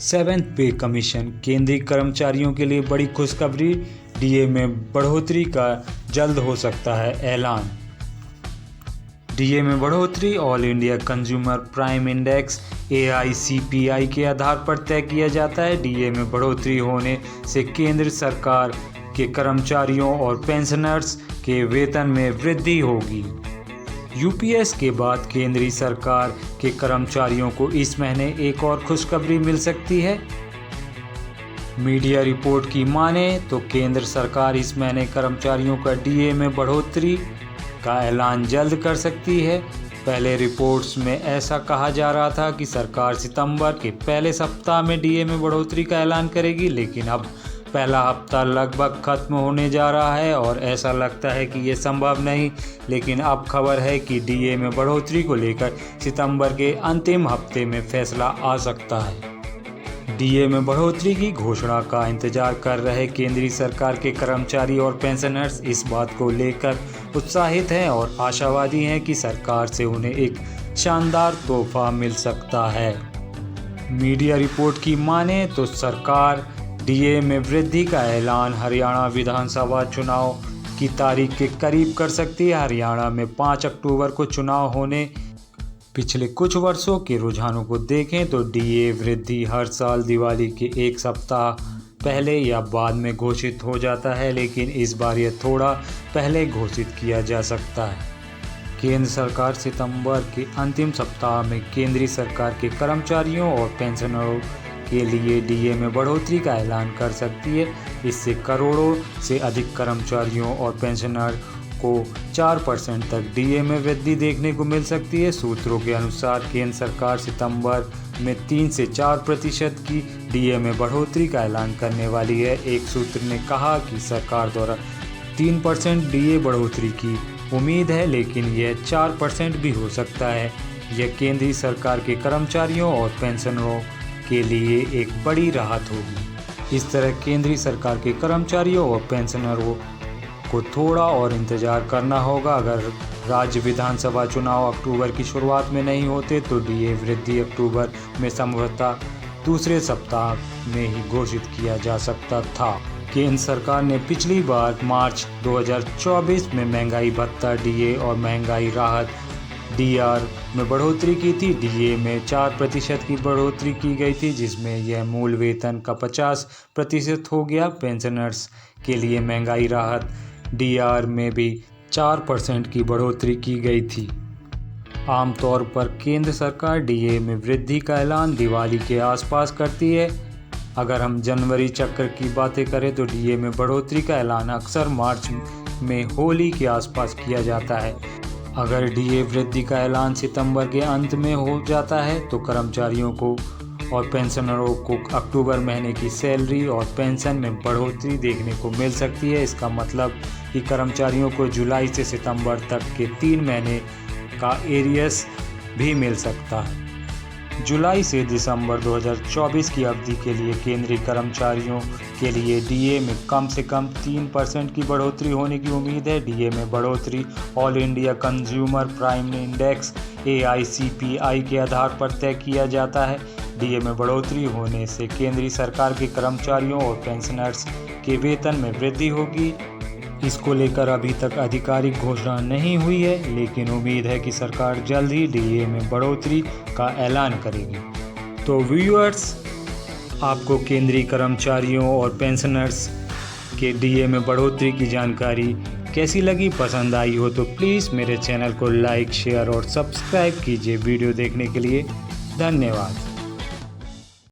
Seventh पे commission, केंद्रीय कर्मचारियों के लिए बड़ी खुशखबरी, डीए में बढ़ोतरी का जल्द हो सकता है ऐलान। डीए में बढ़ोतरी all India consumer prime index AICPI के आधार पर तय किया जाता है। डीए में बढ़ोतरी होने से केंद्र सरकार के कर्मचारियों और पेंशनर्स के वेतन में वृद्धि होगी। यूपीएस के बाद केंद्रीय सरकार के कर्मचारियों को इस महीने एक और खुशखबरी मिल सकती है। मीडिया रिपोर्ट की माने तो केंद्र सरकार इस महीने कर्मचारियों का डीए में बढ़ोतरी का ऐलान जल्द कर सकती है। पहले रिपोर्ट्स में ऐसा कहा जा रहा था कि सरकार सितंबर के पहले सप्ताह में डीए में बढ़ोतरी का ऐलान करेगी, लेकिन अब पहला हफ्ता लगभग खत्म होने जा रहा है और ऐसा लगता है कि ये संभव नहीं। लेकिन अब खबर है कि डीए में बढ़ोतरी को लेकर सितंबर के अंतिम हफ्ते में फैसला आ सकता है। डीए में बढ़ोतरी की घोषणा का इंतजार कर रहे केंद्रीय सरकार के कर्मचारी और पेंशनर्स इस बात को लेकर उत्साहित हैं और आशावादी हैं कि सरकार से उन्हें एक शानदार तोहफा मिल सकता है। मीडिया रिपोर्ट की माने तो सरकार डीए में वृद्धि का ऐलान हरियाणा विधानसभा चुनाव की तारीख के करीब कर सकती है। हरियाणा में 5 अक्टूबर को चुनाव होने पिछले कुछ वर्षों के रुझानों को देखें तो डीए वृद्धि हर साल दिवाली के एक सप्ताह पहले या बाद में घोषित हो जाता है, लेकिन इस बार यह थोड़ा पहले घोषित किया जा सकता है। केंद्र सरकार सितंबर के अंतिम सप्ताह में केंद्रीय सरकार के कर्मचारियों और पेंशनरों के लिए डीए में बढ़ोतरी का ऐलान कर सकती है। इससे करोड़ों से अधिक कर्मचारियों और पेंशनर को 4% तक डीए में वृद्धि देखने को मिल सकती है। सूत्रों के अनुसार केंद्र सरकार सितंबर में 3 से 4% की डीए में बढ़ोतरी का ऐलान करने वाली है। एक सूत्र ने कहा कि सरकार द्वारा 3% डीए बढ़ोतरी की उम्मीद है, लेकिन यह 4% भी हो सकता है। यह केंद्रीय सरकार के कर्मचारियों और पेंशनरों के लिए एक बड़ी राहत होगी। इस तरह केंद्रीय सरकार के कर्मचारियों और पेंशनरों को थोड़ा और इंतजार करना होगा। अगर राज्य विधानसभा चुनाव अक्टूबर की शुरुआत में नहीं होते तो डीए वृद्धि अक्टूबर में संभवतः दूसरे सप्ताह में ही घोषित किया जा सकता था। केंद्र सरकार ने पिछली बार मार्च 2024 में महंगाई भत्ता डीए और महंगाई राहत डीआर में बढ़ोतरी की थी। डीए में 4% की बढ़ोतरी की गई थी, जिसमें यह मूल वेतन का 50% हो गया। पेंशनर्स के लिए महंगाई राहत डीआर में भी 4% की बढ़ोतरी की गई थी। आमतौर पर केंद्र सरकार डीए में वृद्धि का ऐलान दिवाली के आसपास करती है। अगर हम जनवरी चक्र की बातें करें तो डीए में बढ़ोतरी का ऐलान अक्सर मार्च में होली के आसपास किया जाता है। अगर डीए वृद्धि का ऐलान सितंबर के अंत में हो जाता है तो कर्मचारियों को और पेंशनरों को अक्टूबर महीने की सैलरी और पेंशन में बढ़ोतरी देखने को मिल सकती है। इसका मतलब कि कर्मचारियों को जुलाई से सितंबर तक के 3 महीने का एरियस भी मिल सकता है। जुलाई से दिसंबर 2024 की अवधि के लिए केंद्रीय कर्मचारियों के लिए डीए में कम से कम 3% की बढ़ोतरी होने की उम्मीद है। डीए में बढ़ोतरी all India consumer prime index AICPI के आधार पर तय किया जाता है। डीए में बढ़ोतरी होने से केंद्रीय सरकार के कर्मचारियों और पेंशनर्स के वेतन में वृद्धि होगी। इसको लेकर अभी तक आधिकारिक घोषणा नहीं हुई है, लेकिन उम्मीद है कि सरकार जल्द ही डीए में बढ़ोतरी का ऐलान करेगी। तो व्यूअर्स, आपको केंद्रीय कर्मचारियों और पेंशनर्स के डीए में बढ़ोतरी की जानकारी कैसी लगी? पसंद आई हो तो प्लीज़ मेरे चैनल को लाइक, शेयर और सब्सक्राइब कीजिए। वीडियो देखने के लिए धन्यवाद।